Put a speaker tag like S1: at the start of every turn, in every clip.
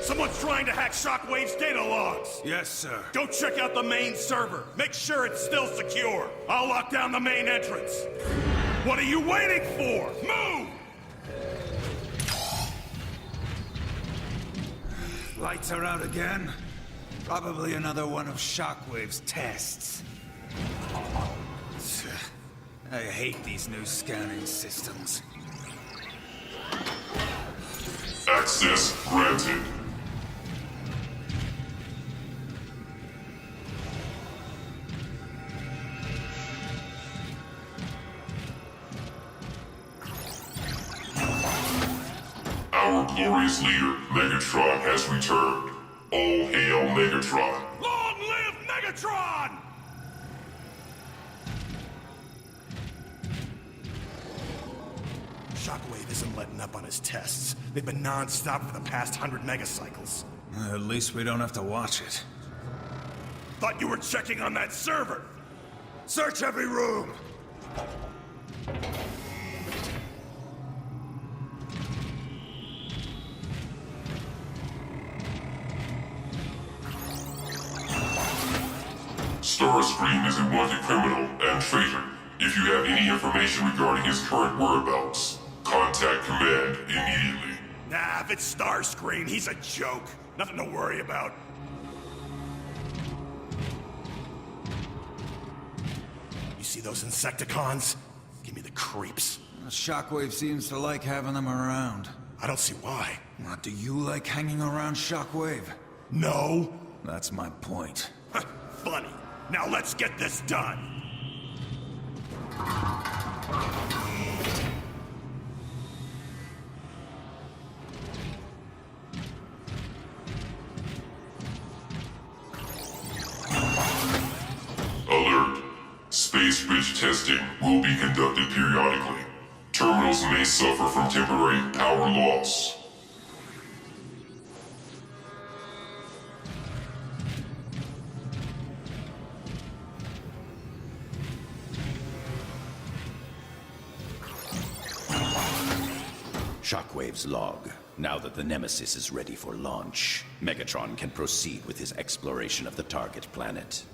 S1: Someone's trying to hack Shockwave's data logs!
S2: Yes, sir.
S1: Go check out the main server. Make sure it's still secure. I'll lock down the main entrance. What are you waiting for? Move!
S2: Lights are out again. Probably another one of Shockwave's tests. I hate these new scanning systems.
S3: Access granted. Our glorious leader, Megatron, has returned. All hail Megatron.
S1: Long live Megatron! Shockwave isn't letting up on his tests. They've been non-stop for the past 100 megacycles.
S2: At least we don't have to watch it.
S1: Thought you were checking on that server! Search every room!
S3: Starscream is a wanted criminal and traitor. If you have any information regarding his current whereabouts, contact Command immediately.
S1: Nah, if it's Starscream, he's a joke. Nothing to worry about. You see those Insecticons? Give me the creeps.
S2: Shockwave seems to like having them around.
S1: I don't see why.
S2: What, do you like hanging around Shockwave?
S1: No?
S2: That's my point.
S1: Funny. Now let's get this done.
S3: Alert. Space bridge testing will be conducted periodically. Terminals may suffer from temporary power loss.
S4: Shockwave's log. Now that the Nemesis is ready for launch, Megatron can proceed with his exploration of the target planet.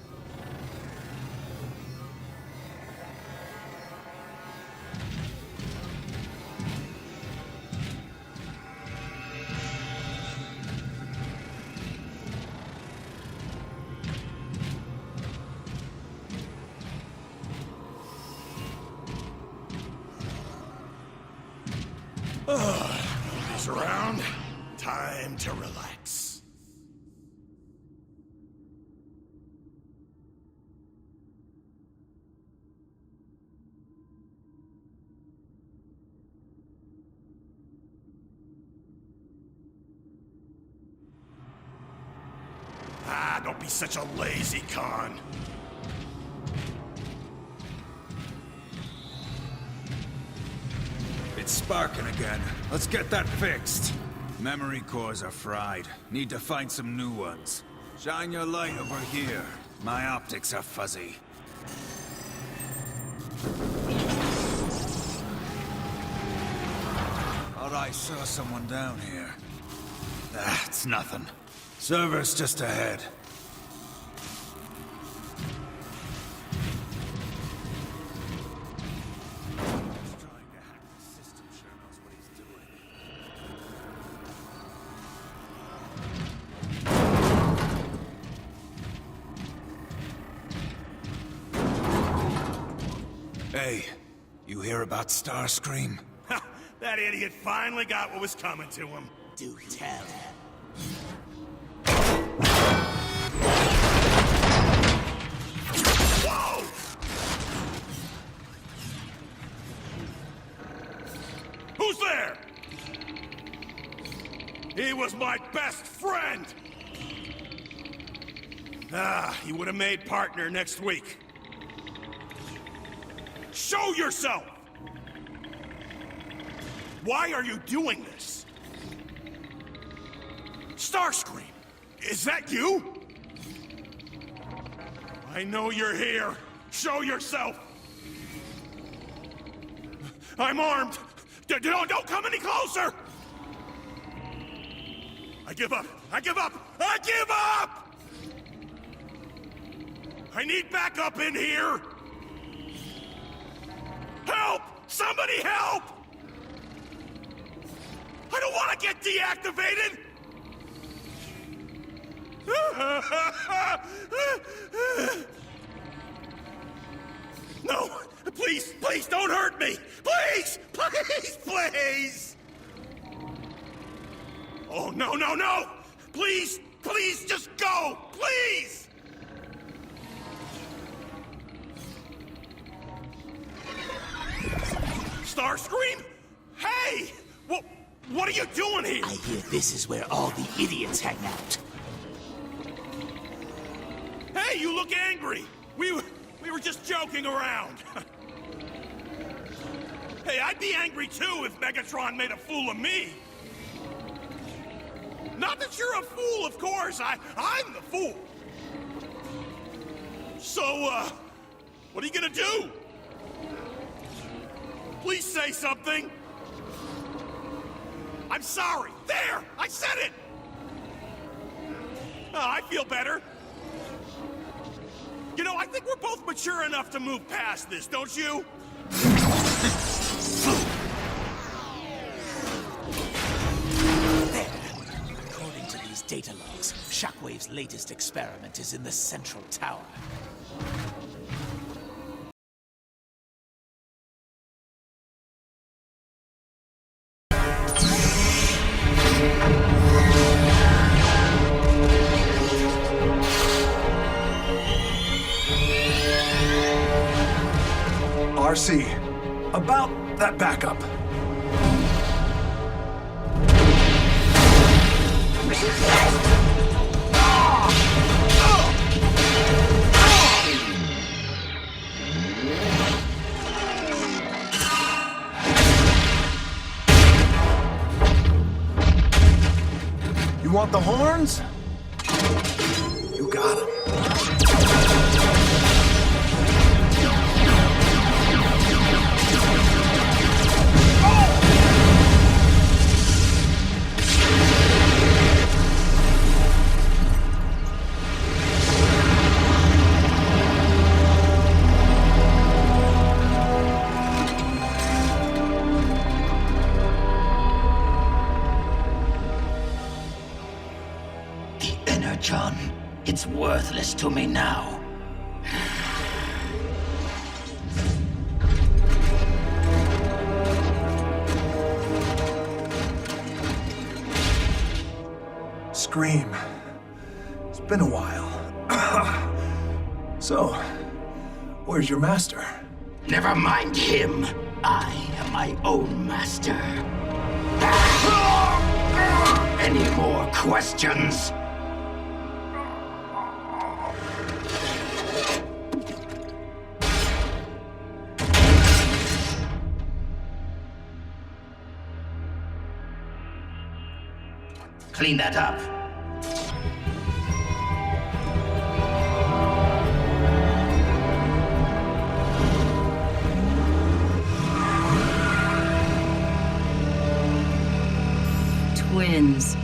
S1: He's around. Time to relax. Ah, don't be such a lazy con.
S2: It's sparking again. Let's get that fixed. Memory cores are fried. Need to find some new ones. Shine your light over here. My optics are fuzzy. Thought I saw someone down here. Ah, it's nothing. Server's just ahead. Hey, you hear about Starscream?
S1: Ha! That idiot finally got what was coming to him. Do tell. Whoa! Who's there? He was my best friend! Ah, he would have made partner next week. Show yourself! Why are you doing this? Starscream, is that you? I know you're here. Show yourself! I'm armed! Don't come any closer! I give up! I give up! I give up! I need backup in here! Help! Somebody help! I don't want to get deactivated! No! Please, please don't hurt me! Please! Please, please! Oh, no, no, no! Please, please, just go! Please! Starscream? Hey! What are you doing here?
S5: I hear this is where all the idiots hang out.
S1: Hey, you look angry! We were just joking around. Hey, I'd be angry too if Megatron made a fool of me. Not that you're a fool, of course. I'm the fool. So, what are you gonna do? Please say something. I'm sorry. There! I said it! Oh, I feel better. You know, I think we're both mature enough to move past this, don't you?
S5: There. According to these data logs, Shockwave's latest experiment is in the central tower.
S6: RC, about that backup. You want the horns? You got 'em.
S5: John, it's worthless to me now.
S6: Scream. It's been a while. So, where's your master?
S5: Never mind him. I am my own master. Any more questions? Clean that up.
S7: Twins.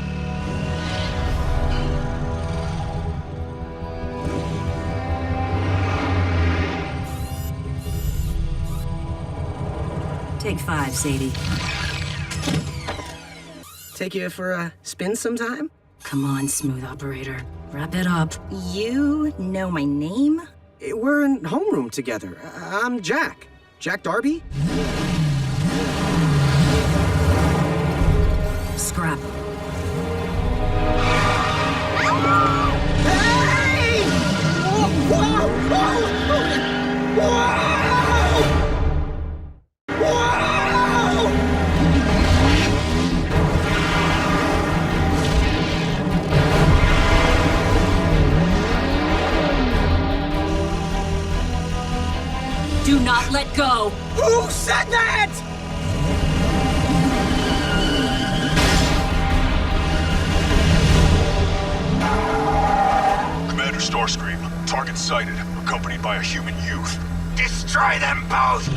S7: Take 5, Sadie.
S8: Take you for a spin sometime?
S7: Come on, smooth operator. Wrap it up. You know my name?
S8: We're in homeroom together. I'm Jack. Jack Darby?
S7: Scrap.
S8: Hey! Whoa! Whoa! Whoa!
S7: Do not let go!
S8: Who said that?!
S9: Commander Starscream, target sighted, accompanied by a human youth.
S5: Destroy them both!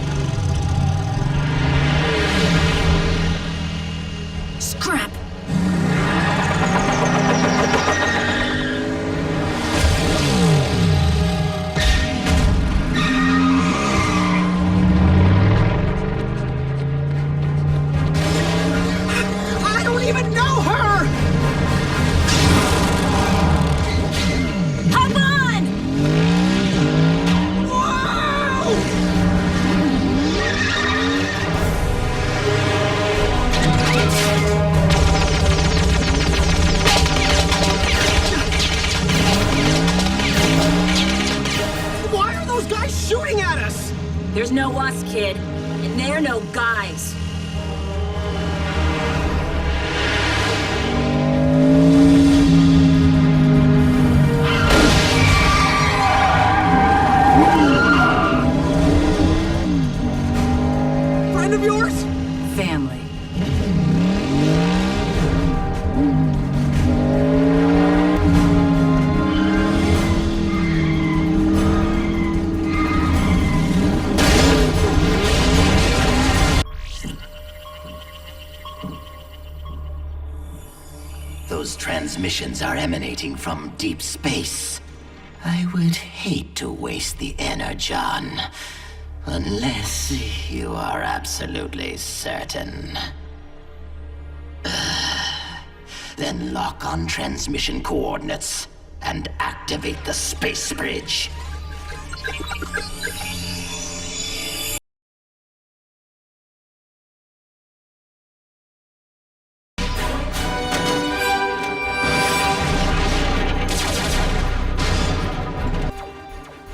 S7: Scrap! There's no us, kid. And they're no guys.
S8: Friend of yours?
S7: Family.
S5: Those transmissions are emanating from deep space. I would hate to waste the energon. Unless you are absolutely certain. Then lock on transmission coordinates and activate the space bridge.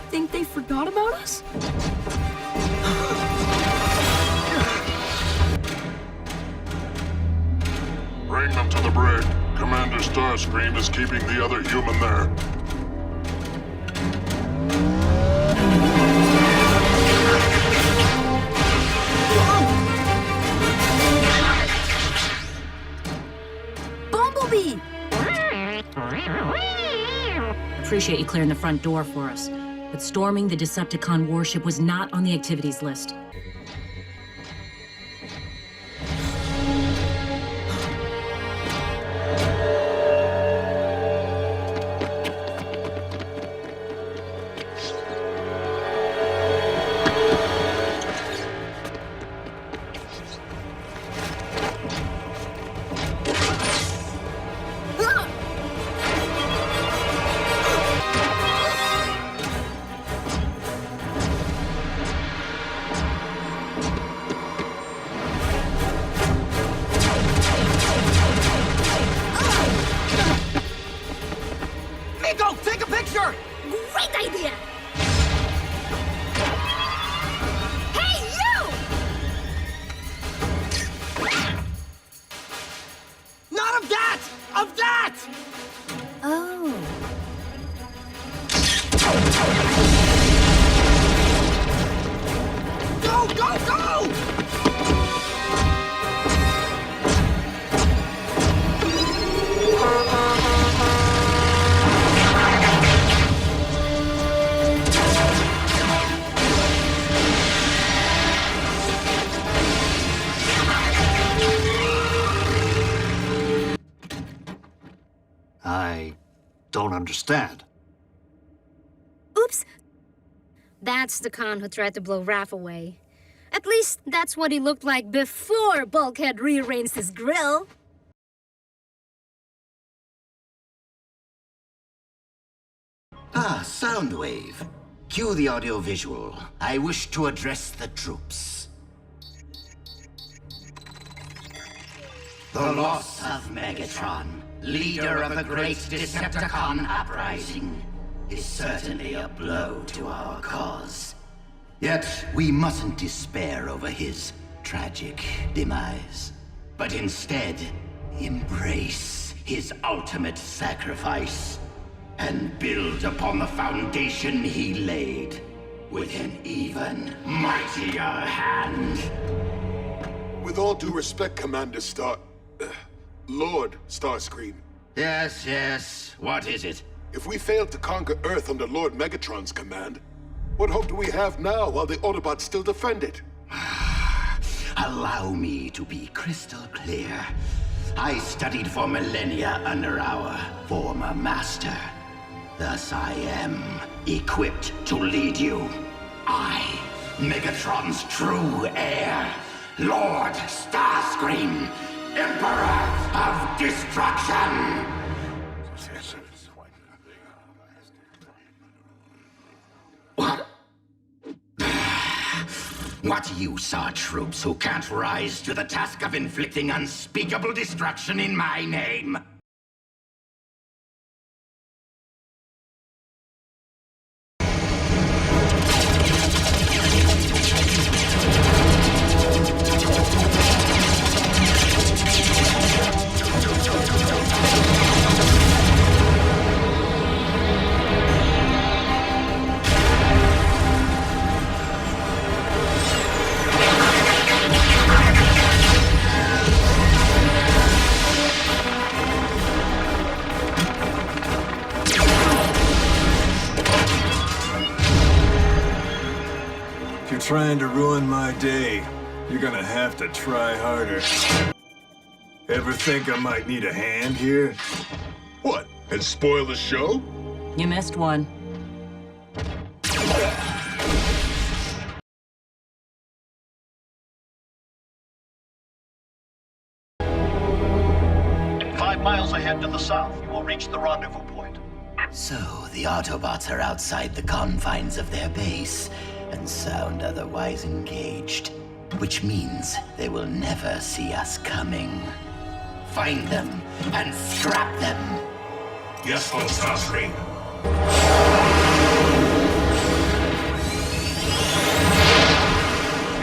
S7: Think they forgot about us?
S9: Bring them to the brig. Commander Starscream is keeping the other human there.
S7: Bumblebee! Appreciate you clearing the front door for us. But storming the Decepticon warship was not on the activities list.
S8: Nico, take a picture!
S7: Great idea! Hey, you!
S8: Not of that! Of that!
S7: Oh.
S8: Go, go, go!
S5: I don't understand.
S10: Oops. That's the con who tried to blow Raph away. At least that's what he looked like before Bulkhead rearranged his grill.
S5: Ah, Soundwave. Cue the audio-visual. I wish to address the troops. The loss of Megatron, leader of the great Decepticon uprising, is certainly a blow to our cause. Yet, we mustn't despair over his tragic demise, but instead embrace his ultimate sacrifice and build upon the foundation he laid with an even mightier hand.
S9: With all due respect, Commander Lord Starscream.
S5: Yes, what is it?
S9: If we failed to conquer Earth under Lord Megatron's command, what hope do we have now while the Autobots still defend it?
S5: Allow me to be crystal clear. I studied for millennia under our former master. Thus I am equipped to lead you. I, Megatron's true heir, Lord Starscream, Emperor of Destruction! What use are troops who can't rise to the task of inflicting unspeakable destruction in my name?
S6: trying to ruin my day, you're gonna have to try harder. Ever think I might need a hand here?
S9: What? And spoil the show?
S7: You missed one.
S11: In 5 miles ahead to the south, you will reach the rendezvous point.
S5: So, the Autobots are outside the confines of their base, and sound otherwise engaged. Which means they will never see us coming. Find them, and scrap them!
S1: Yes, Lord Starscream.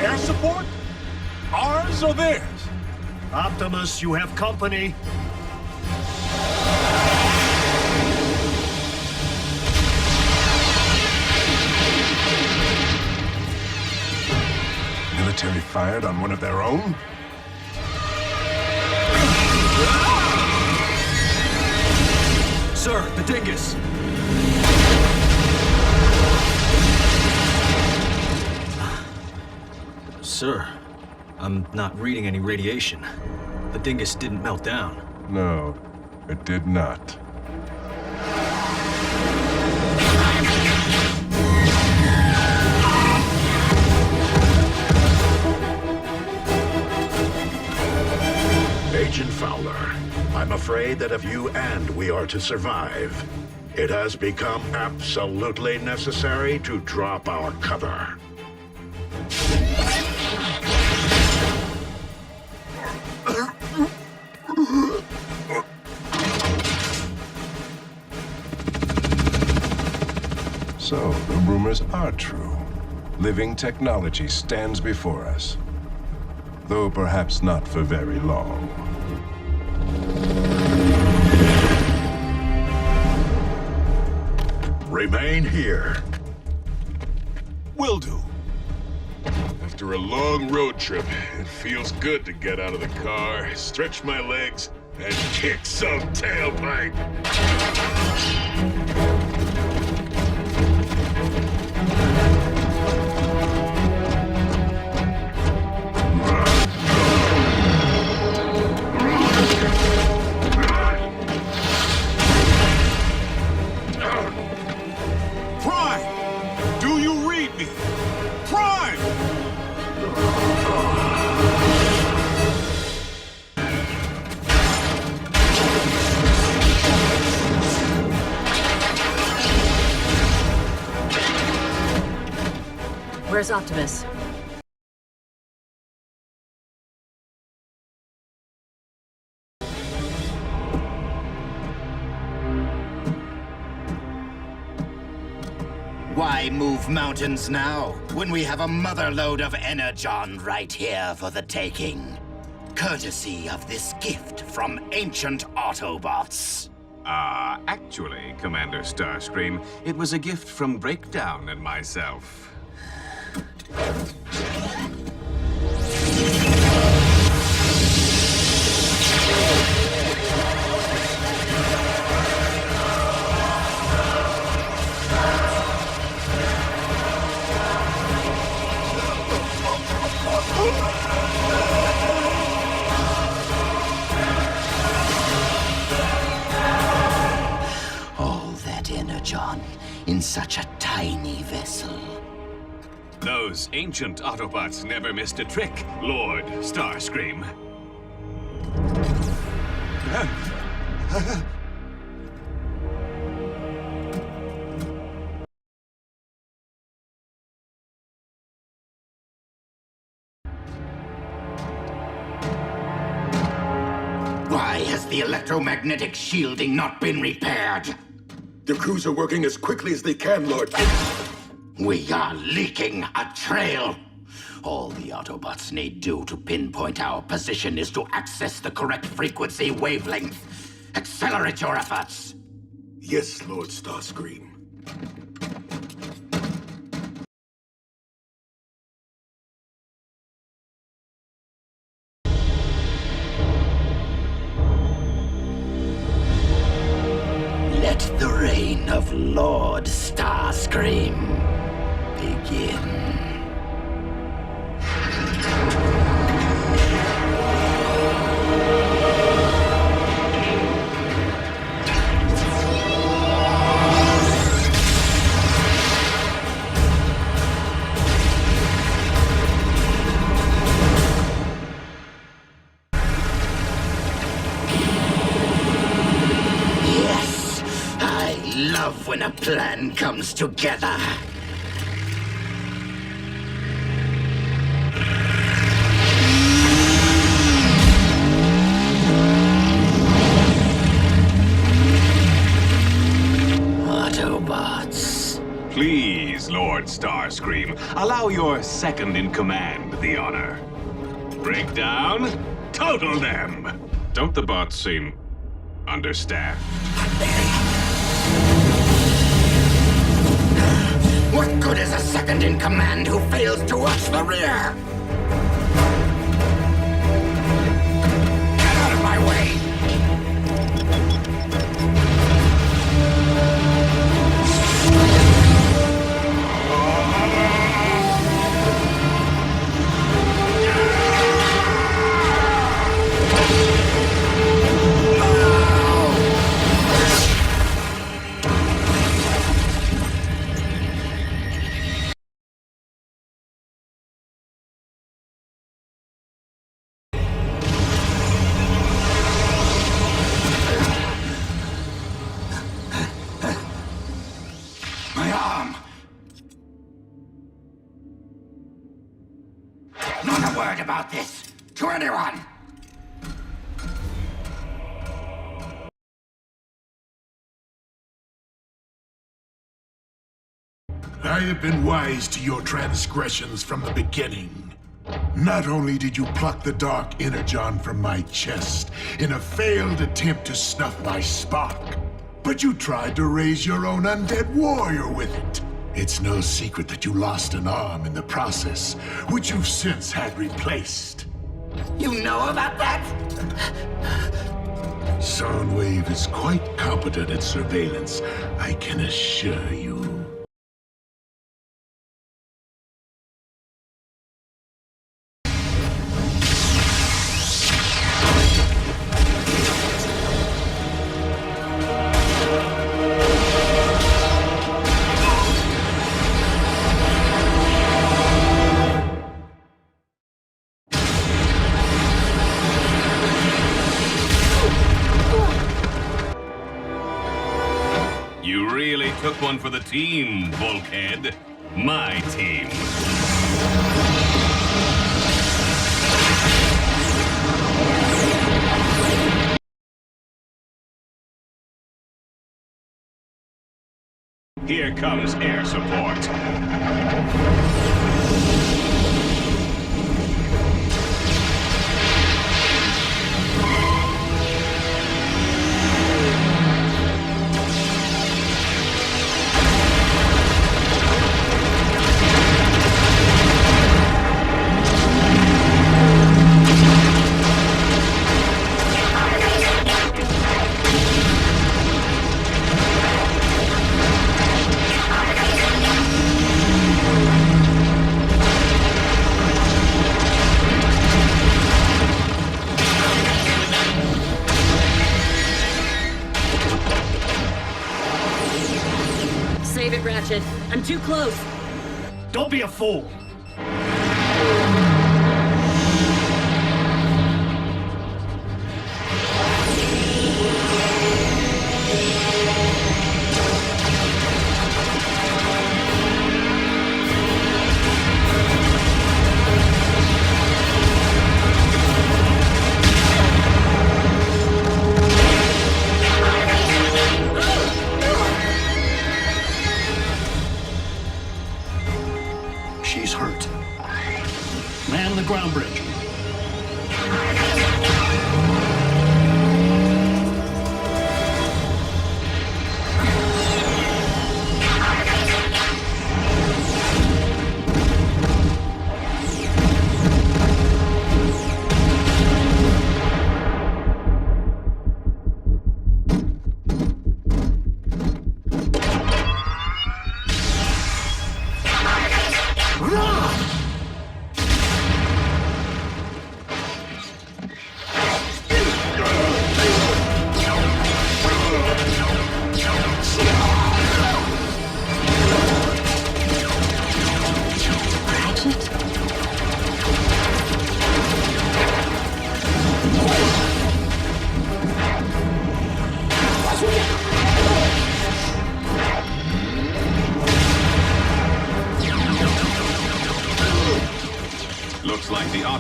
S1: Air support? Ours or theirs?
S11: Optimus, you have company.
S9: Military fired on one of their own?
S6: Sir, the dingus! Sir, I'm not reading any radiation. The dingus didn't melt down.
S9: No, it did not.
S12: Agent Fowler, I'm afraid that if you and we are to survive, it has become absolutely necessary to drop our cover.
S9: So, the rumors are true. Living technology stands before us. Though perhaps not for very long.
S12: Remain here.
S9: Will do. After a long road trip, it feels good to get out of the car, stretch my legs, and kick some tailpipe.
S7: Where's Optimus?
S5: Why move mountains now, when we have a motherload of energon right here for the taking? Courtesy of this gift from ancient Autobots.
S2: Actually, Commander Starscream, it was a gift from Breakdown and myself.
S5: All that energon in such a tiny vessel.
S2: Those ancient Autobots never missed a trick, Lord Starscream.
S5: Why has the electromagnetic shielding not been repaired?
S9: The crews are working as quickly as they can, Lord.
S5: We are leaking a trail. All the Autobots need do to pinpoint our position is to access the correct frequency wavelength. Accelerate your efforts.
S9: Yes, Lord Starscream.
S5: Let the reign of Lord Starscream begin. love when a plan comes together. Autobots.
S13: Please, Lord Starscream, allow your second-in-command the honor. Break down, total them! Don't the bots seem understaffed?
S5: What good is a second-in-command who fails to watch the rear? Get out of my way! Not a word about this to anyone!
S14: I have been wise to your transgressions from the beginning. Not only did you pluck the dark energon from my chest in a failed attempt to snuff my spark, but you tried to raise your own undead warrior with it. It's no secret that you lost an arm in the process, which you've since had replaced.
S5: You know about that?
S14: Soundwave is quite competent at surveillance, I can assure you.
S13: You really took one for the team, Bulkhead. My team. Here comes air support.
S7: Save it, Ratchet. I'm too close.
S11: Don't be a fool. She's hurt. Man the ground bridge.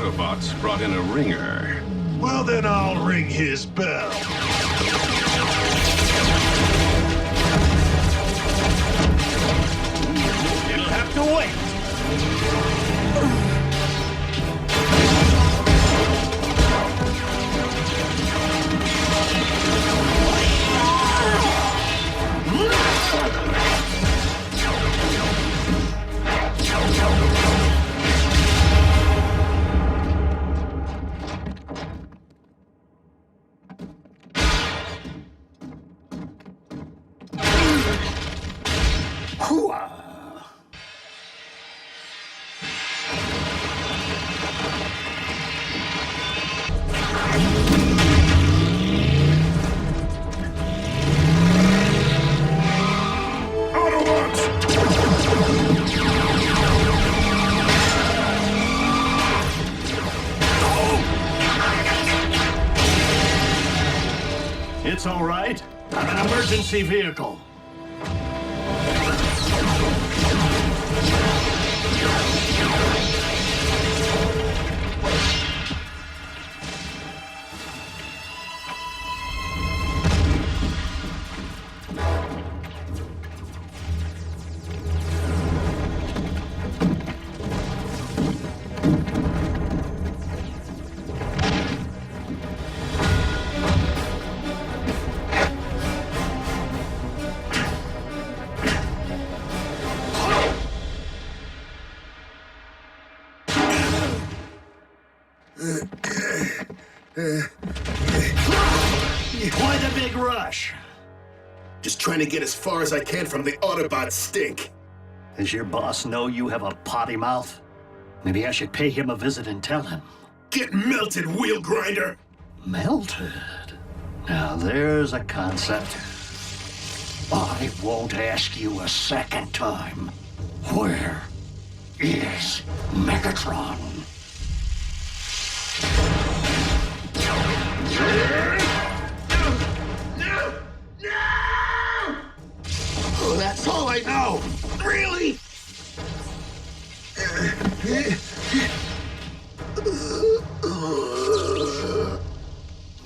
S13: Autobots brought in a ringer.
S14: Well, then I'll ring his bell.
S11: It'll have to wait. It's all right. I'm an emergency vehicle. Why the big rush?
S15: Just trying to get as far as I can from the Autobot stink.
S11: Does your boss know you have a potty mouth? Maybe I should pay him a visit and tell him.
S15: Get melted, wheel grinder!
S11: Melted? Now there's a concept. I won't ask you a second time. Where is Megatron?
S15: Oh, that's all I know! Really?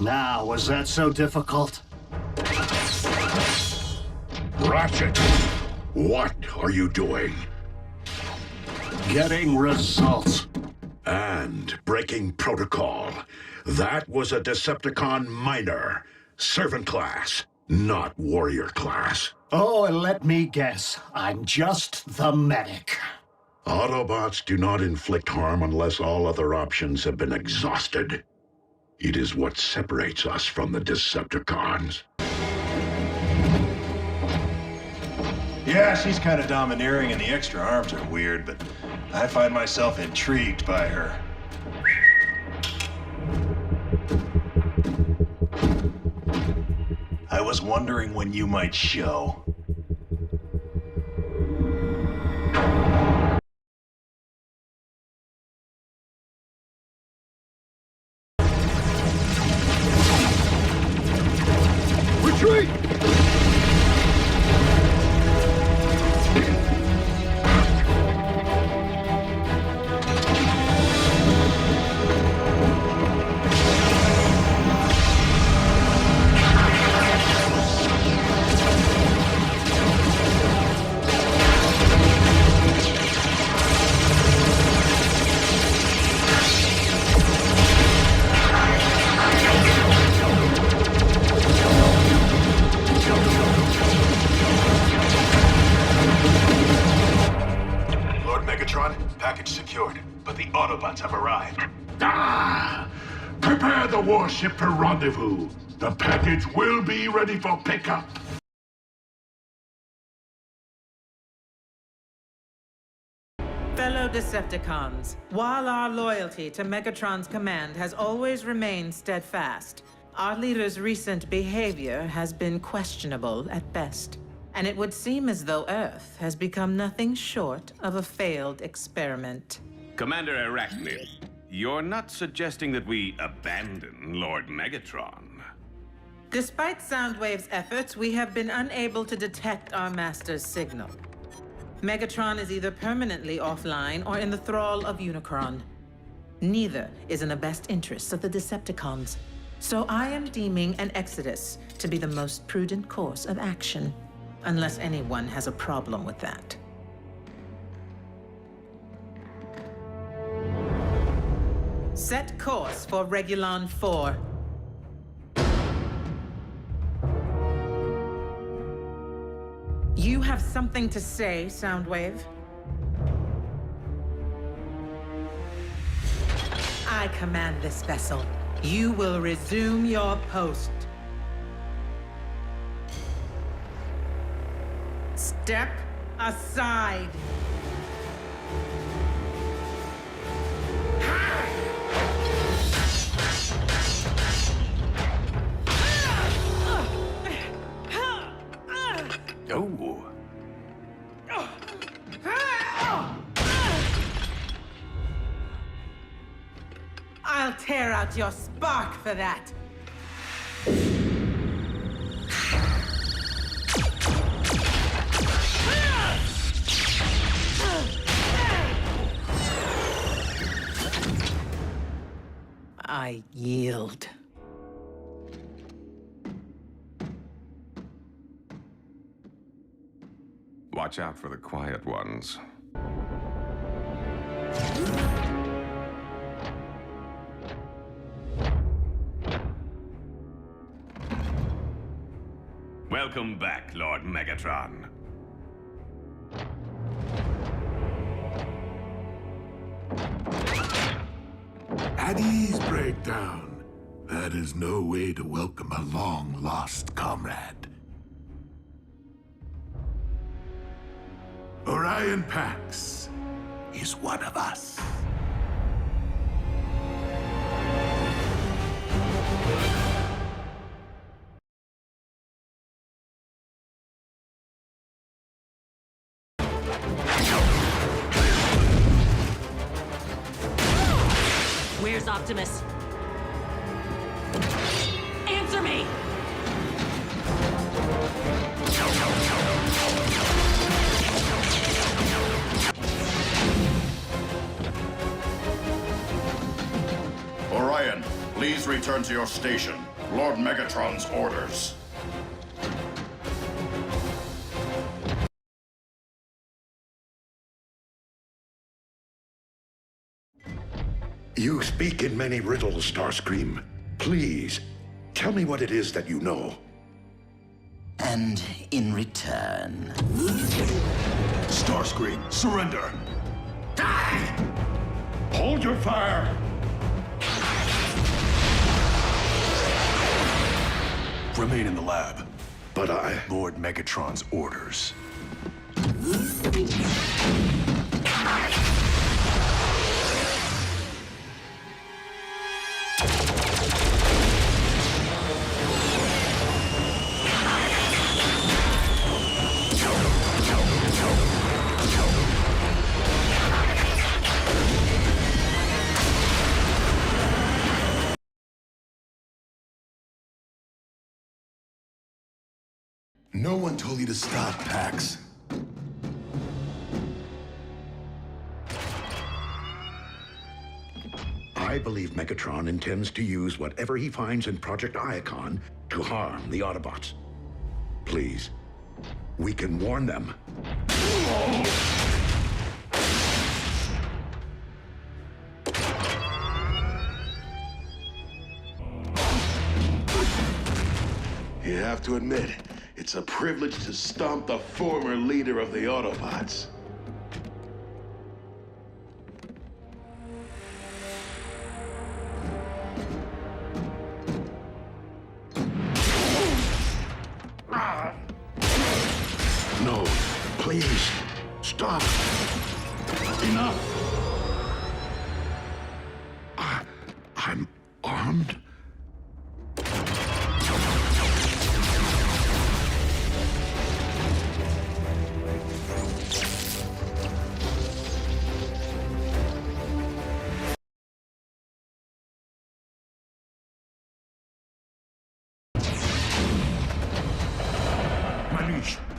S11: Now, was that so difficult?
S12: Ratchet, what are you doing?
S11: Getting results.
S12: And breaking protocol. That was a Decepticon minor. Servant class, not warrior class.
S11: Oh, and let me guess. I'm just the medic.
S12: Autobots do not inflict harm unless all other options have been exhausted. It is what separates us from the Decepticons.
S6: Yeah, she's kind of domineering and the extra arms are weird, but I find myself intrigued by her. I was wondering when you might show.
S15: Retreat!
S6: Package secured, but the Autobots have arrived.
S14: Ah! Prepare the warship for rendezvous. The package will be ready for pickup.
S16: Fellow Decepticons, while our loyalty to Megatron's command has always remained steadfast, our leader's recent behavior has been questionable at best. And it would seem as though Earth has become nothing short of a failed experiment.
S13: Commander Arachnid, you're not suggesting that we abandon Lord Megatron?
S16: Despite Soundwave's efforts, we have been unable to detect our master's signal. Megatron is either permanently offline or in the thrall of Unicron. Neither is in the best interests of the Decepticons. So I am deeming an exodus to be the most prudent course of action, unless anyone has a problem with that. Set course for Regulon 4. You have something to say, Soundwave? I command this vessel. You will resume your post. Step aside.
S2: Oh.
S16: I'll tear out your spark for that. I yield.
S13: Watch out for the quiet ones. Welcome back, Lord Megatron.
S14: At ease, Breakdown. That is no way to welcome a long-lost comrade. Orion Pax is one of us.
S7: Where's Optimus? Answer me!
S17: Orion, please return to your station. Lord Megatron's orders.
S12: You speak in many riddles, Starscream. Please, tell me what it is that you know.
S5: And in return...
S6: Starscream, surrender!
S12: Die! Hold your fire!
S6: Remain in the lab.
S12: But
S6: Lord Megatron's orders. No one told you to stop, Pax.
S12: I believe Megatron intends to use whatever he finds in Project Iacon to harm the Autobots. Please, we can warn them.
S14: You have to admit, it's a privilege to stomp the former leader of the Autobots.
S12: No, please, stop. Enough. I'm armed?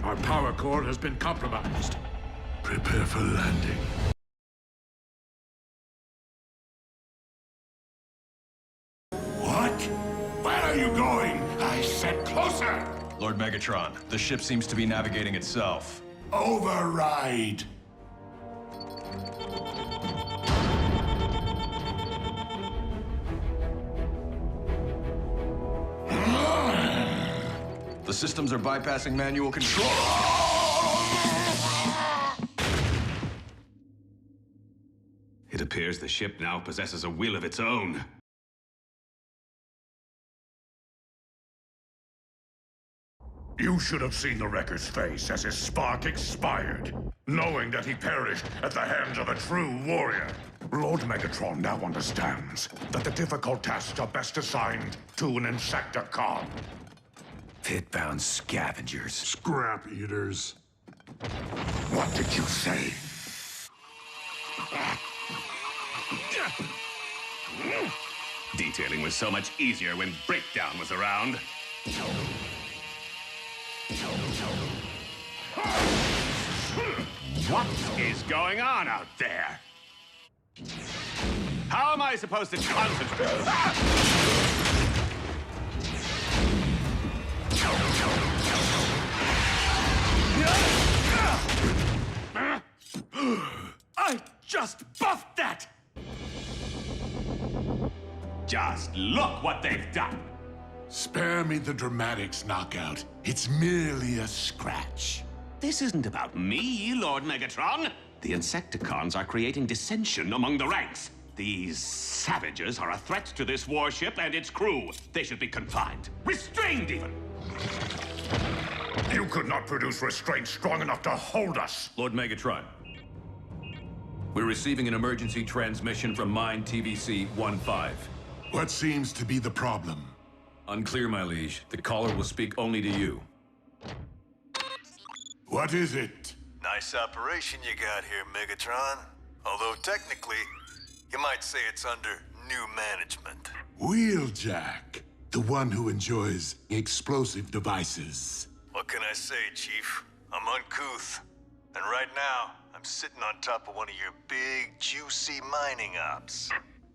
S14: Our power core has been compromised. Prepare for landing.
S18: Lord Megatron. The ship seems to be navigating itself.
S14: Override!
S18: The systems are bypassing manual control.
S13: It appears the ship now possesses a will of its own.
S1: You should have seen the wrecker's face as his spark expired, knowing that he perished at the hands of a true warrior. Lord Megatron now understands that the difficult tasks are best assigned to an Insecticon.
S2: Pit-bound scavengers.
S14: Scrap eaters.
S1: What did you say?
S13: Detailing was so much easier when Breakdown was around. What is going on out there? How am I supposed to concentrate?
S1: I just buffed that!
S13: Just look what they've done!
S14: Spare me the dramatics, Knockout. It's merely a scratch.
S13: This isn't about me, Lord Megatron. The Insecticons are creating dissension among the ranks. These savages are a threat to this warship and its crew. They should be confined. Restrained, even.
S1: You could not produce restraint strong enough to hold us.
S18: Lord Megatron. We're receiving an emergency transmission from Mine TVC-15.
S14: What seems to be the problem?
S18: Unclear, my liege. The caller will speak only to you.
S14: What is it?
S6: Nice operation you got here, Megatron. Although technically, you might say it's under new management.
S14: Wheeljack, the one who enjoys explosive devices.
S6: What can I say, Chief? I'm uncouth. And right now, I'm sitting on top of one of your big, juicy mining ops.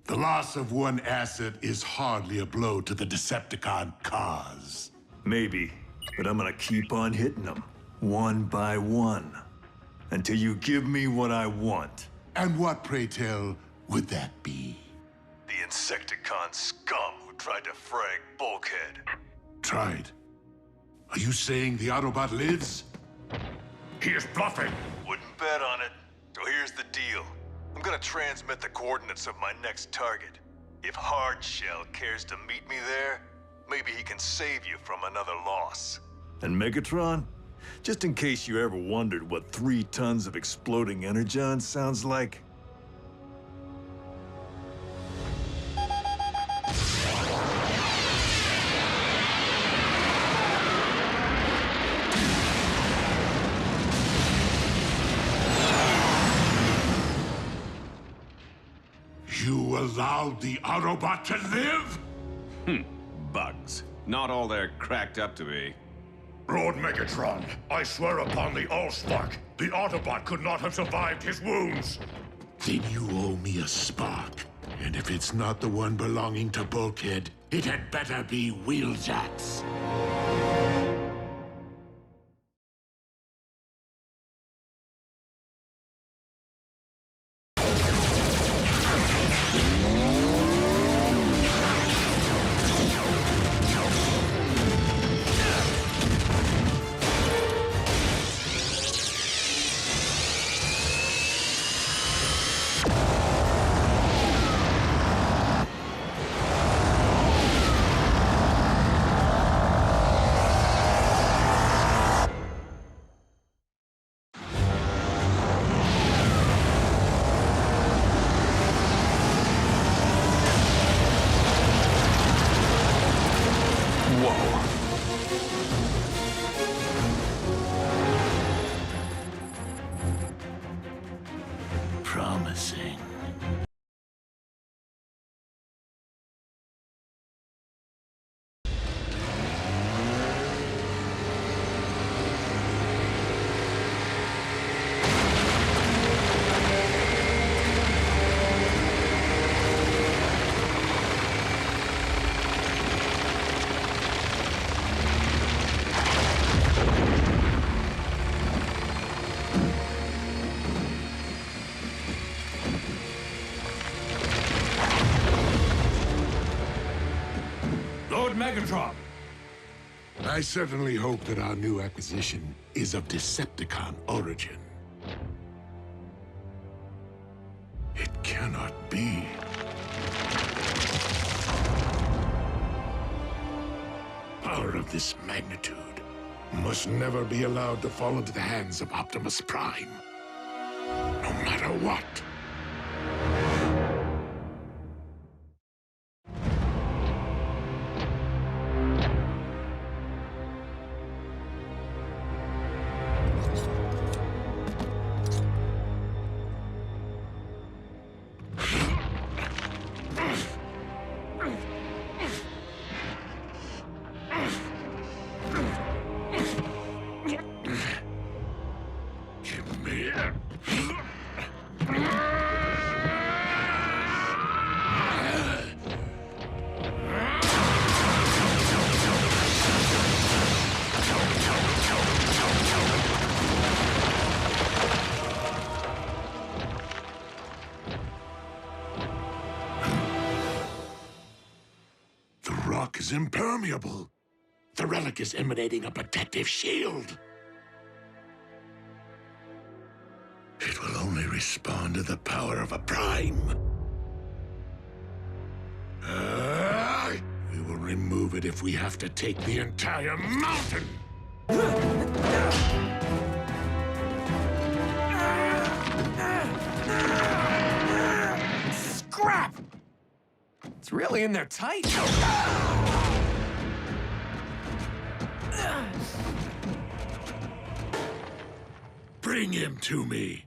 S14: The loss of one asset is hardly a blow to the Decepticon cause.
S6: Maybe, but I'm gonna keep on hitting them, one by one, until you give me what I want.
S14: And what, pray tell, would that be?
S6: The Insecticon scum who tried to frag Bulkhead.
S14: Tried? Are you saying the Autobot lives?
S1: He is bluffing.
S6: Wouldn't bet on it. So here's the deal. I'm gonna transmit the coordinates of my next target. If Hardshell cares to meet me there, maybe he can save you from another loss.
S19: And Megatron? Just in case you ever wondered what 3 tons of exploding energon sounds like,
S14: You allowed the Autobot to live?
S13: Bugs. Not all they're cracked up to be.
S1: Lord Megatron, I swear upon the Allspark, the Autobot could not have survived his wounds.
S14: Then you owe me a spark. And if it's not the one belonging to Bulkhead, it had better be Wheeljack's. Megatron! I certainly hope that our new acquisition is of Decepticon origin. It cannot be. Power of this magnitude must never be allowed to fall into the hands of Optimus Prime. No matter what. Is impermeable. The relic is emanating a protective shield. It will only respond to the power of a prime. We will remove it if we have to take the entire mountain.
S20: Scrap! It's really in there tight.
S14: Bring him to me.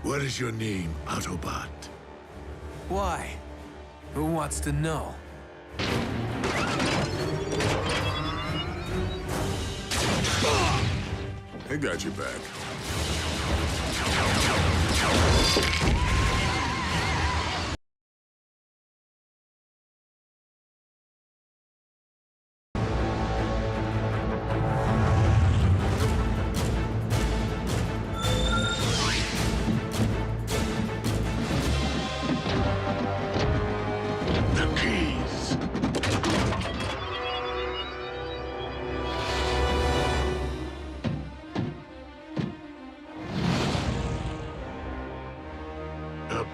S14: What is your name, Autobot?
S20: Why? Who wants to know?
S19: I got your back.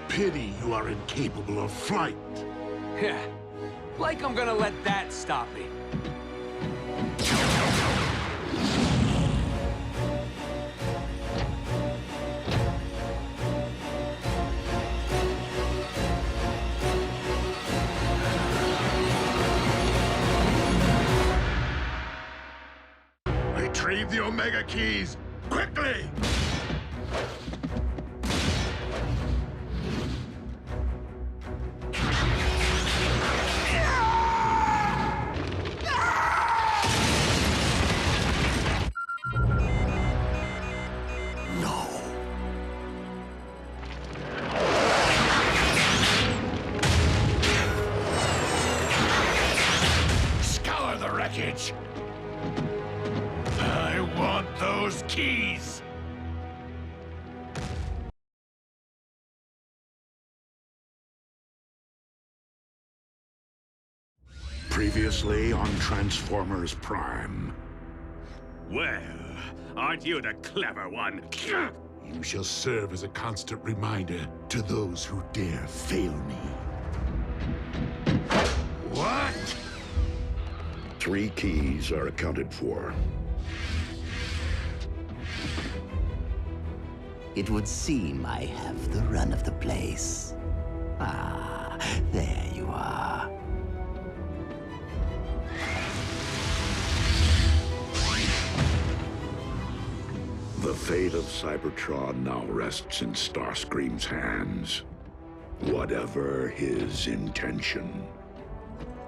S14: Pity you are incapable of flight.
S20: Yeah, like I'm gonna let that stop me.
S14: Retrieve the Omega Keys, quickly! I want those keys! Previously on Transformers Prime.
S9: Well, aren't you the clever one?
S14: You shall serve as a constant reminder to those who dare fail me. What?
S12: 3 keys are accounted for.
S5: It would seem I have the run of the place. Ah, there you are.
S12: The fate of Cybertron now rests in Starscream's hands. Whatever his intention.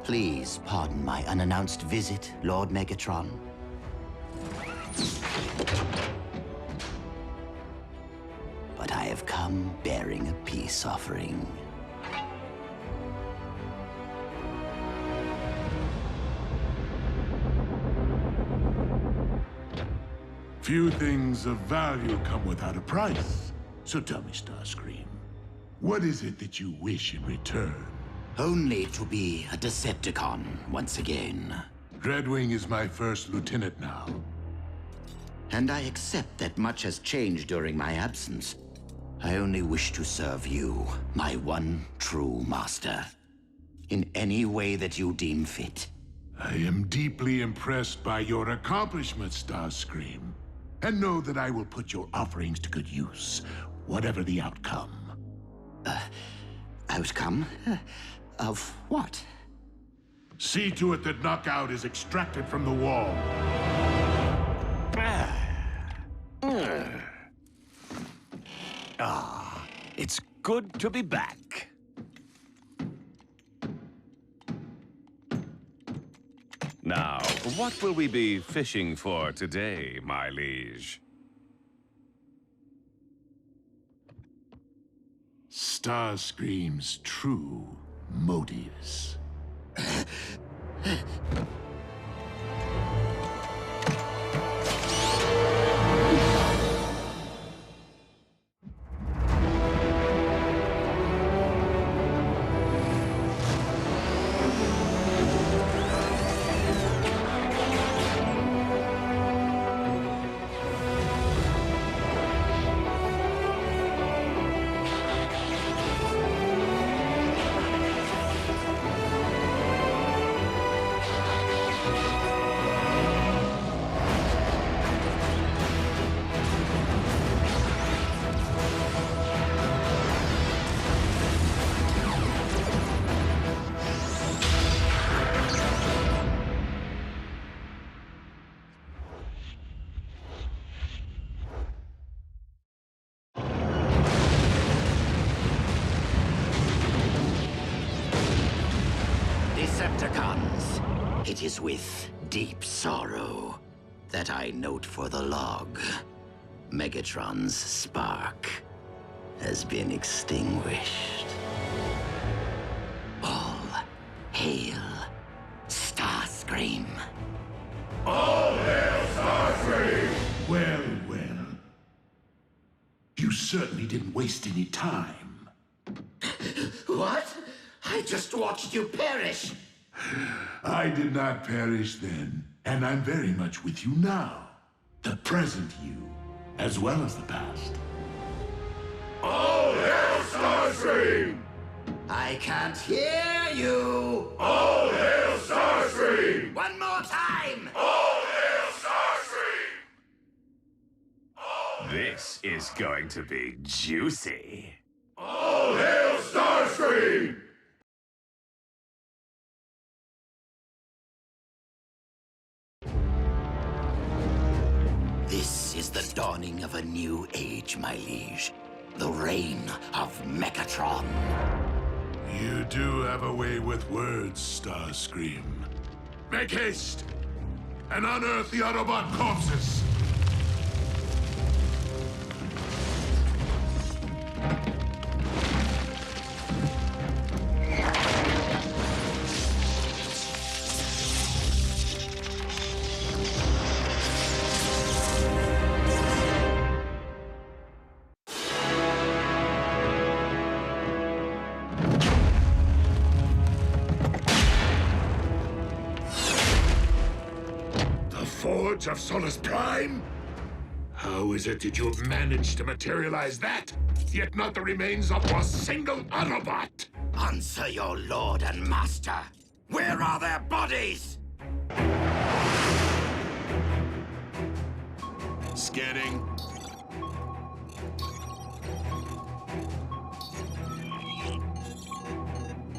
S5: Please pardon my unannounced visit, Lord Megatron. But I have come bearing a peace offering.
S14: Few things of value come without a price. So tell me, Starscream, what is it that you wish in return?
S5: Only to be a Decepticon once again.
S14: Dreadwing is my first lieutenant now.
S5: And I accept that much has changed during my absence. I only wish to serve you, my one true master, in any way that you deem fit.
S14: I am deeply impressed by your accomplishments, Starscream, and know that I will put your offerings to good use, whatever the outcome.
S5: Outcome? Of what?
S14: See to it that Knockout is extracted from the wall.
S13: It's good to be back. Now, what will we be fishing for today, my liege?
S14: Starscream's true motives.
S5: Decepticons, it is with deep sorrow that I note for the log, Megatron's spark has been extinguished. All hail Starscream.
S14: All hail Starscream! Well, well. You certainly didn't waste any time.
S5: What? I just watched you perish!
S14: I did not perish then, and I'm very much with you now. The present you, as well as the past.
S1: All hail Starscream!
S5: I can't hear you!
S1: All hail Starscream!
S5: One more time!
S1: All hail Starscream!
S13: This is going to be juicy.
S1: All hail Starscream!
S5: This is the dawning of a new age, my liege. The reign of Megatron.
S14: You do have a way with words, Starscream. Make haste! And unearth the Autobot corpses! Forge of Solus Prime? How is it that you have managed to materialize that, yet not the remains of a single Autobot?
S5: Answer your lord and master. Where are their bodies?
S9: Scanning.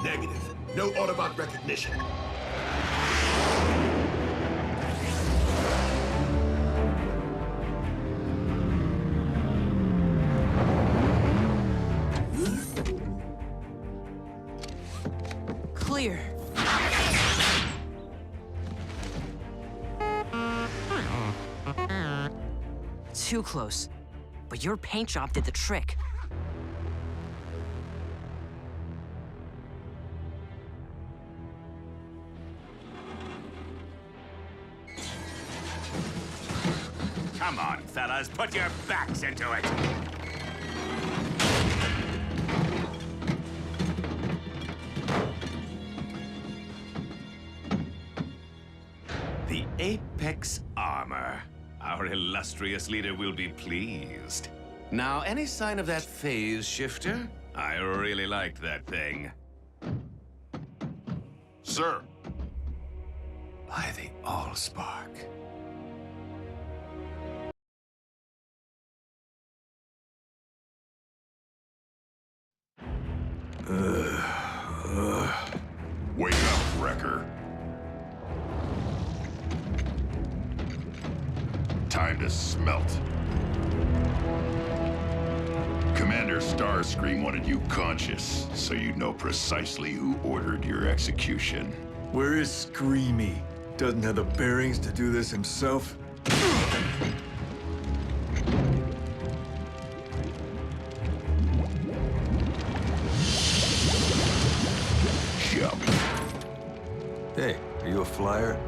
S15: Negative. No Autobot recognition.
S21: Clear. Too close. But your paint job did the trick.
S13: Come on, fellas, put your backs into it. Apex armor. Our illustrious leader will be pleased. Now, any sign of that phase shifter? I really liked that thing.
S17: Sir.
S13: By the Allspark.
S17: Wake up, Wrecker. Time to smelt. Commander Starscream wanted you conscious, so you know precisely who ordered your execution.
S19: Where is Screamy? Doesn't have the bearings to do this himself?
S17: Jump.
S19: Hey, are you a flyer?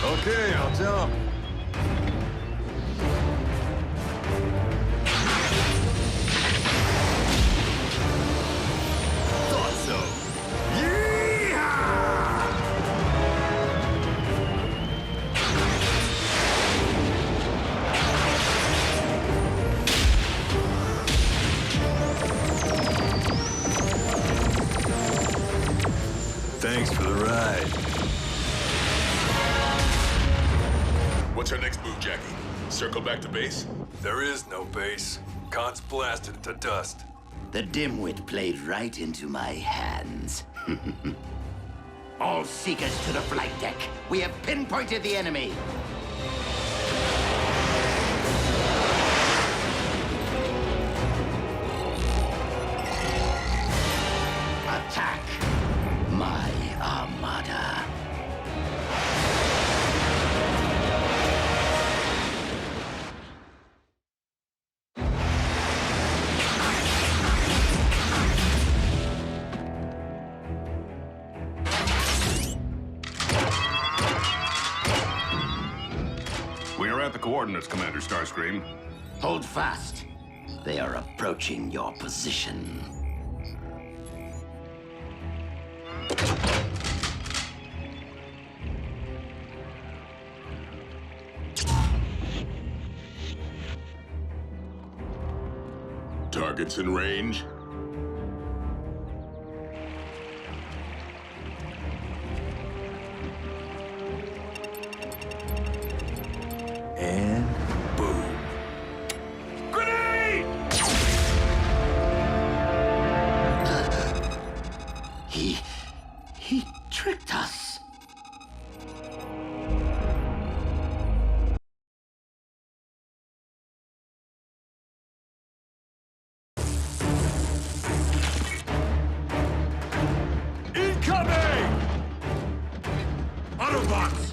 S19: Okay, I'll jump.
S17: Thought so.
S19: Thanks for the ride.
S9: What's our next move, Jackie? Circle back to base?
S19: There is no base. Khan's blasted it to dust.
S5: The dimwit played right into my hands. All seekers to the flight deck. We have pinpointed the enemy. Attack my armada.
S18: We are at the coordinates, Commander Starscream.
S5: Hold fast. They are approaching your position.
S9: Targets in range.
S19: And boom.
S18: Grenade!
S5: He tricked us.
S14: Incoming! Autobots!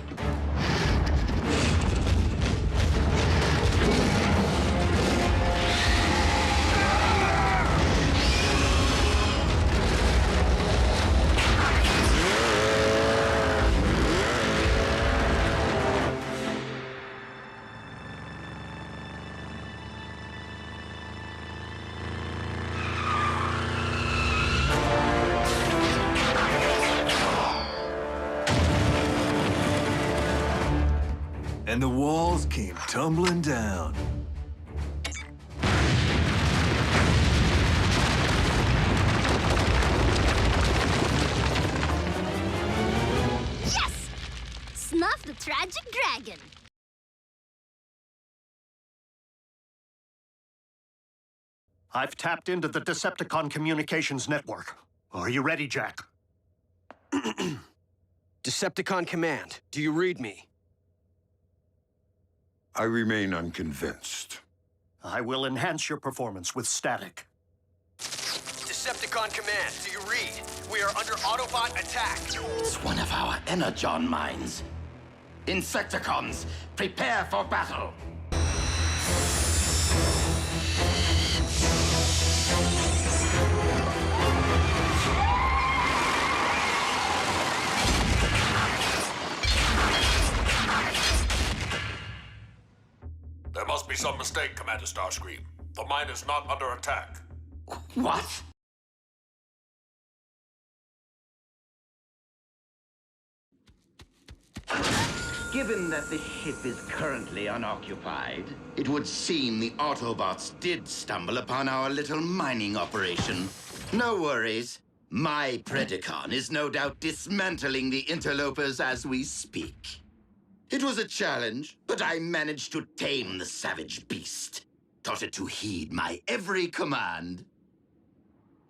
S19: And the walls came tumbling down.
S10: Yes! Snuff the tragic dragon.
S11: I've tapped into the Decepticon communications network. Are you ready, Jack?
S8: Decepticon Command, do you read me?
S17: I remain unconvinced.
S11: I will enhance your performance with static.
S8: Decepticon Command, do you read? We are under Autobot attack.
S5: It's one of our Energon mines. Insecticons, prepare for battle.
S17: There must be some mistake, Commander Starscream. The mine is not under attack.
S5: What? Given that the ship is currently unoccupied, it would seem the Autobots did stumble upon our little mining operation. No worries. My Predacon is no doubt dismantling the interlopers as we speak. It was a challenge, but I managed to tame the savage beast. Taught it to heed my every command.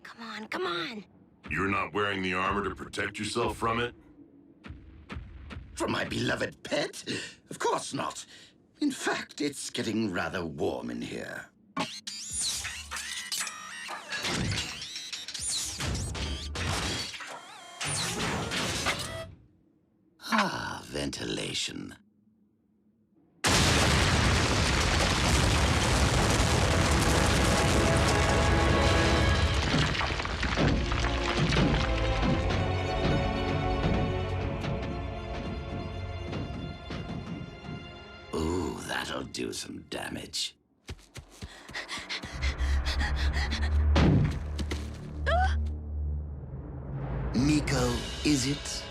S10: Come on, come on.
S17: You're not wearing the armor to protect yourself from it?
S5: From my beloved pet? Of course not. In fact, it's getting rather warm in here. Ah, ventilation. Ooh, that'll do some damage. Miko, is it?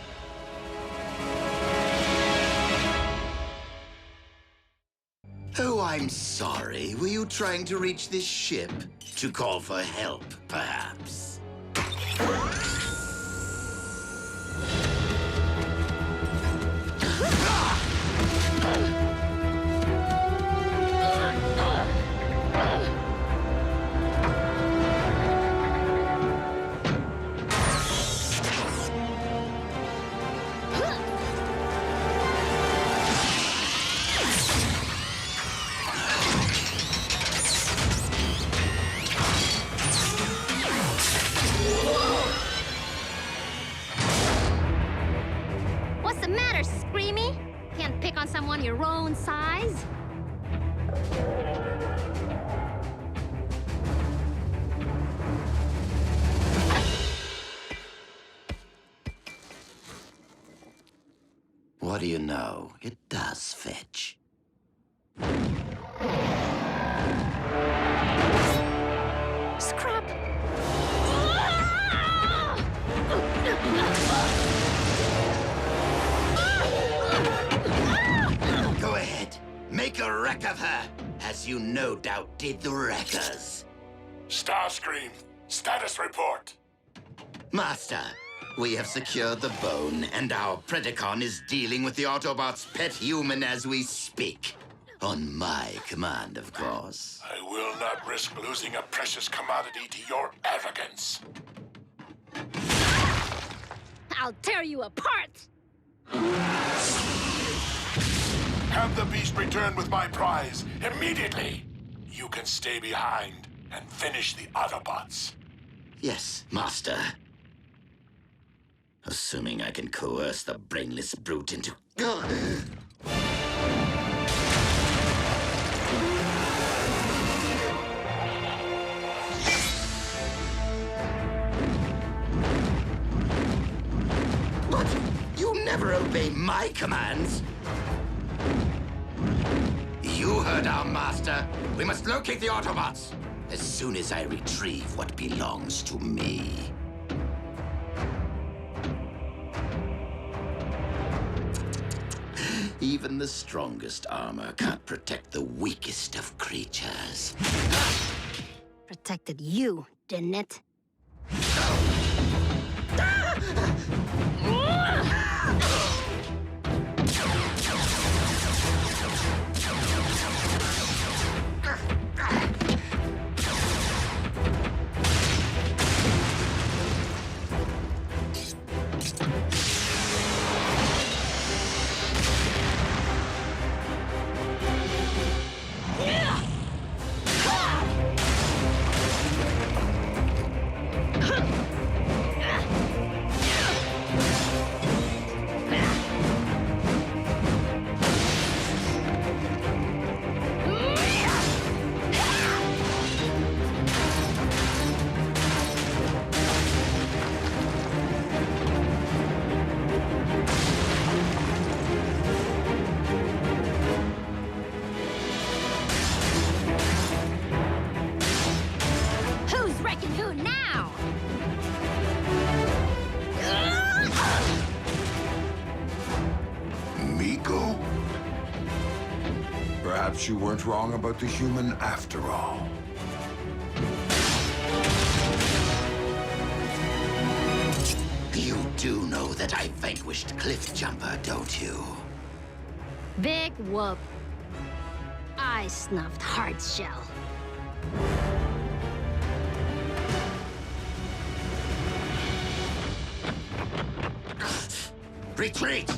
S5: Oh, I'm sorry. Were you trying to reach this ship? To call for help, perhaps?
S10: What's the matter, Screamy? Can't pick on someone your own size?
S5: What do you know? It does fetch.
S10: Scrap!
S5: Go ahead. Make a wreck of her, as you no doubt did the Wreckers.
S14: Starscream, status report.
S5: Master, we have secured the bone, and our Predacon is dealing with the Autobots' pet human as we speak. On my command, of course.
S14: I will not risk losing a precious commodity to your arrogance.
S10: I'll tear you apart!
S14: Have the beast return with my prize immediately. You can stay behind and finish the Autobots.
S5: Yes, Master. Assuming I can coerce the brainless brute into... But you never obey my commands. You heard our master. We must locate the Autobots as soon as I retrieve what belongs to me. Even the strongest armor can't protect the weakest of creatures.
S10: Protected you, didn't it?
S3: Perhaps you weren't wrong about the human after all.
S5: You do know that I vanquished Cliffjumper, don't you?
S10: Big whoop. I snuffed Hardshell.
S5: Retreat!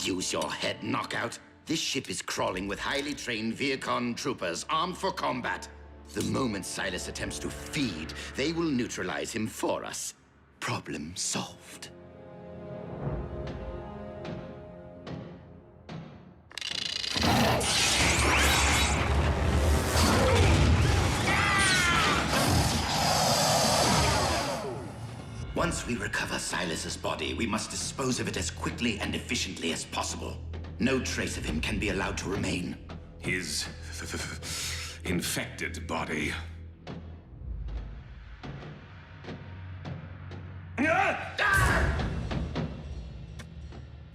S5: Use your head, Knockout. This ship is crawling with highly trained Vehicon troopers armed for combat. The moment Silas attempts to feed, they will neutralize him for us. Problem solved. Once we recover Silas's body, we must dispose of it as quickly and efficiently as possible. No trace of him can be allowed to remain.
S13: His infected body.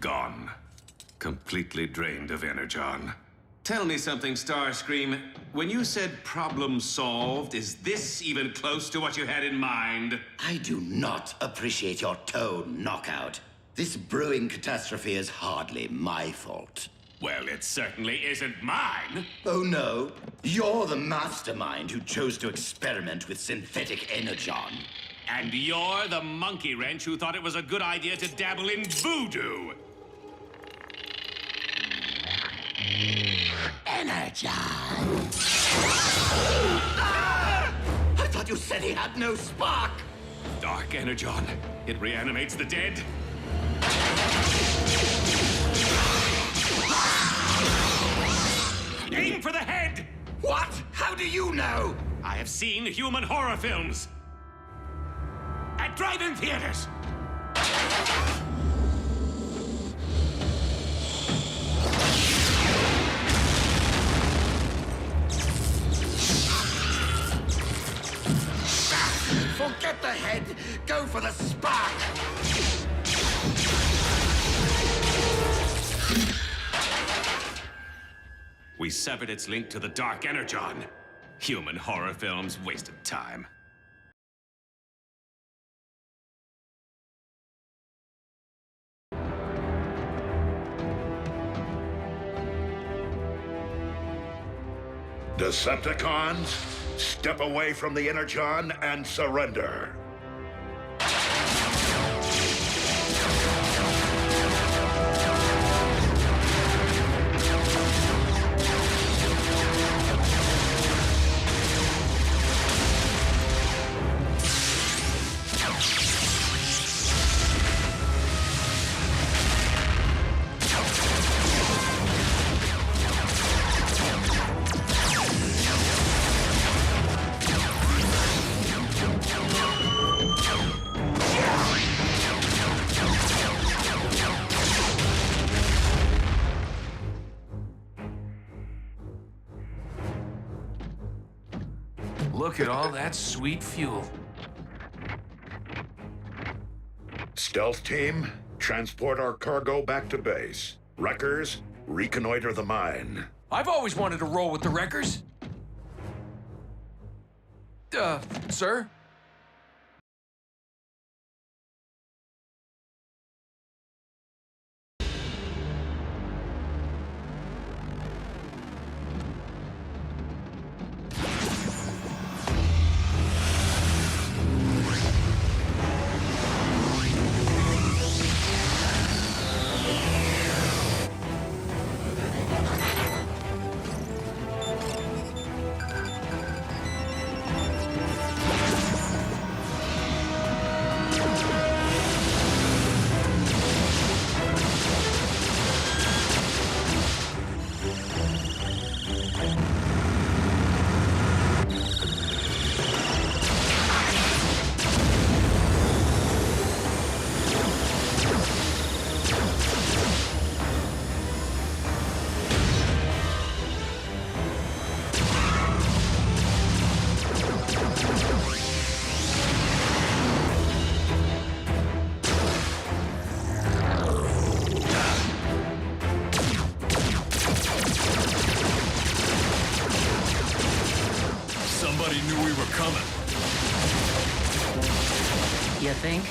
S13: Gone. Completely drained of energon. Tell me something, Starscream. When you said problem solved, is this even close to what you had in mind?
S5: I do not appreciate your tone, Knockout. This brewing catastrophe is hardly my fault.
S13: Well, it certainly isn't mine.
S5: Oh no, you're the mastermind who chose to experiment with synthetic energon.
S13: And you're the monkey wrench who thought it was a good idea to dabble in voodoo.
S5: Energon! I thought you said he had no spark!
S13: Dark energon. It reanimates the dead. Aim for the head!
S5: What? How do you know?
S13: I have seen human horror films. At drive-in theaters.
S5: Forget the head. Go for the spark.
S13: We severed its link to the dark energon. Human horror films, wasted time.
S12: Decepticons, step away from the energon and surrender.
S20: Look at all that sweet fuel.
S12: Stealth team, transport our cargo back to base. Wreckers, reconnoiter the mine.
S20: I've always wanted to roll with the wreckers. Sir?
S7: You think?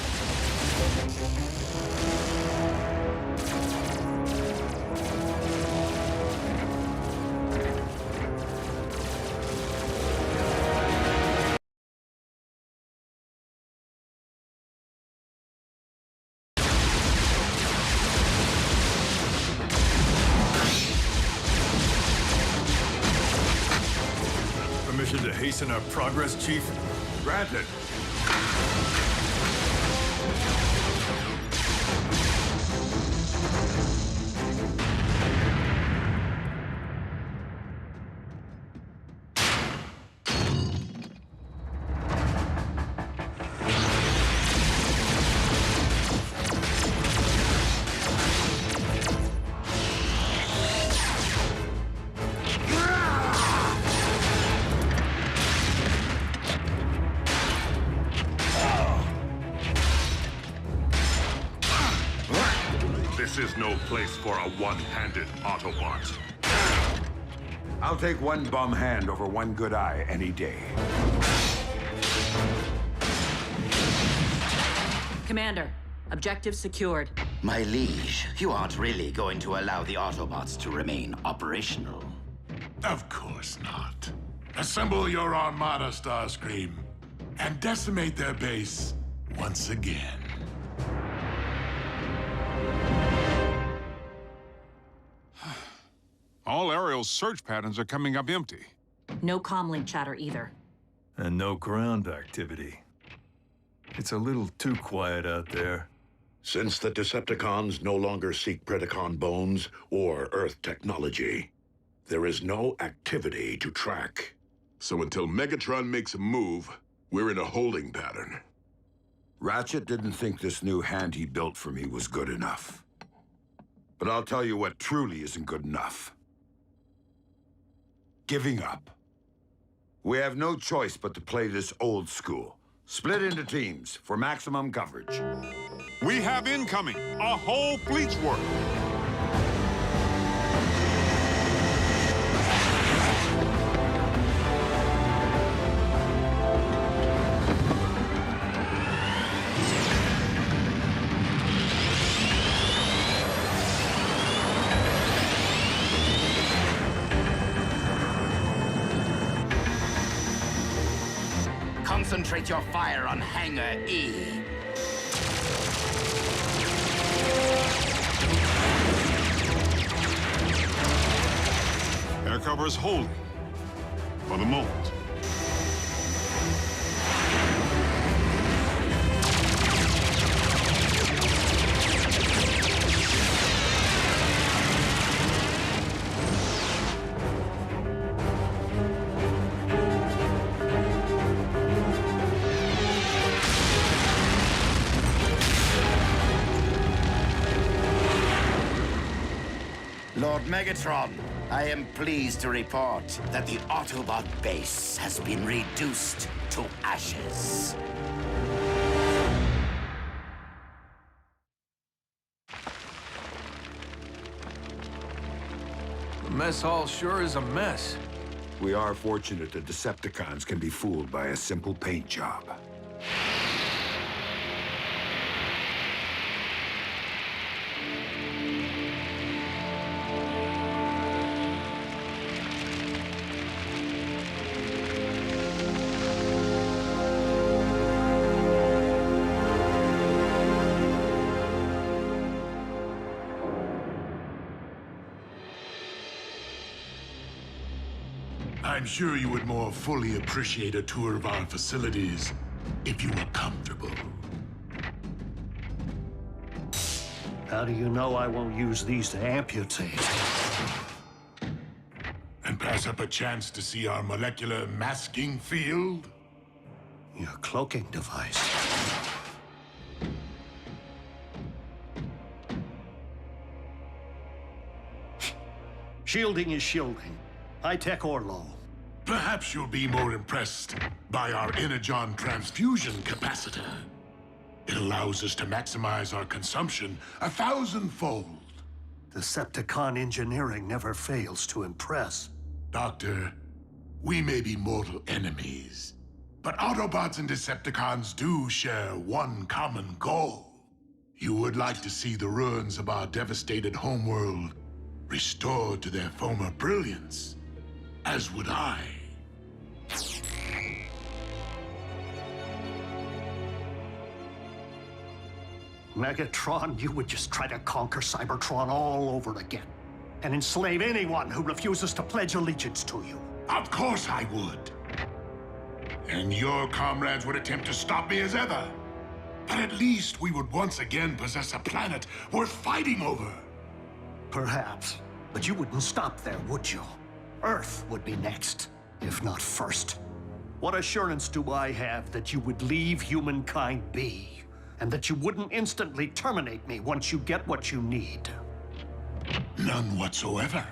S19: Permission to hasten our progress, Chief?
S3: Granted.
S1: This is no place for a one-handed Autobot.
S3: I'll take one bum hand over one good eye any day.
S7: Commander, objective secured.
S5: My liege, you aren't really going to allow the Autobots to remain operational.
S14: Of course not. Assemble your armada, Starscream, and decimate their base once again.
S4: All Ariel's search patterns are coming up empty.
S7: No comlink chatter either.
S19: And no ground activity. It's a little too quiet out there.
S12: Since the Decepticons no longer seek Predacon bones or Earth technology, there is no activity to track.
S9: So until Megatron makes a move, we're in a holding pattern.
S3: Ratchet didn't think this new hand he built for me was good enough. But I'll tell you what truly isn't good enough. Giving up. We have no choice but to play this old school. Split into teams for maximum coverage.
S4: We have incoming, a whole fleet's worth.
S5: Concentrate your fire on Hangar E.
S4: Air cover is holding. For the moment.
S5: Lord Megatron, I am pleased to report that the Autobot base has been reduced to ashes.
S20: The mess hall sure is a mess.
S3: We are fortunate that Decepticons can be fooled by a simple paint job.
S14: I'm sure you would more fully appreciate a tour of our facilities if you were comfortable.
S11: How do you know I won't use these to amputate?
S14: And pass up a chance to see our molecular masking field?
S11: Your cloaking device. Shielding is shielding. High-tech or low.
S14: Perhaps you'll be more impressed by our energon transfusion capacitor. It allows us to maximize our consumption 1,000-fold.
S11: Decepticon engineering never fails to impress.
S14: Doctor, we may be mortal enemies, But Autobots and Decepticons do share one common goal. You would like to see the ruins of our devastated homeworld restored to their former brilliance, as would I.
S11: Megatron, you would just try to conquer Cybertron all over again, and enslave anyone who refuses to pledge allegiance to you.
S14: Of course I would. And your comrades would attempt to stop me as ever. But at least we would once again possess a planet worth fighting over.
S11: Perhaps. But you wouldn't stop there, would you? Earth would be next, if not first. What assurance do I have that you would leave humankind be, and that you wouldn't instantly terminate me once you get what you need?
S14: None whatsoever.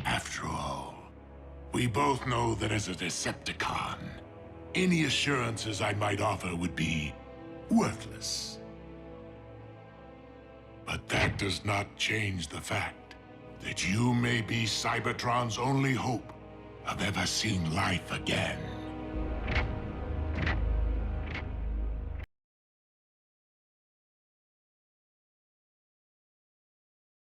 S14: After all, we both know that as a Decepticon, any assurances I might offer would be worthless. But that does not change the fact that you may be Cybertron's only hope of ever seeing life again.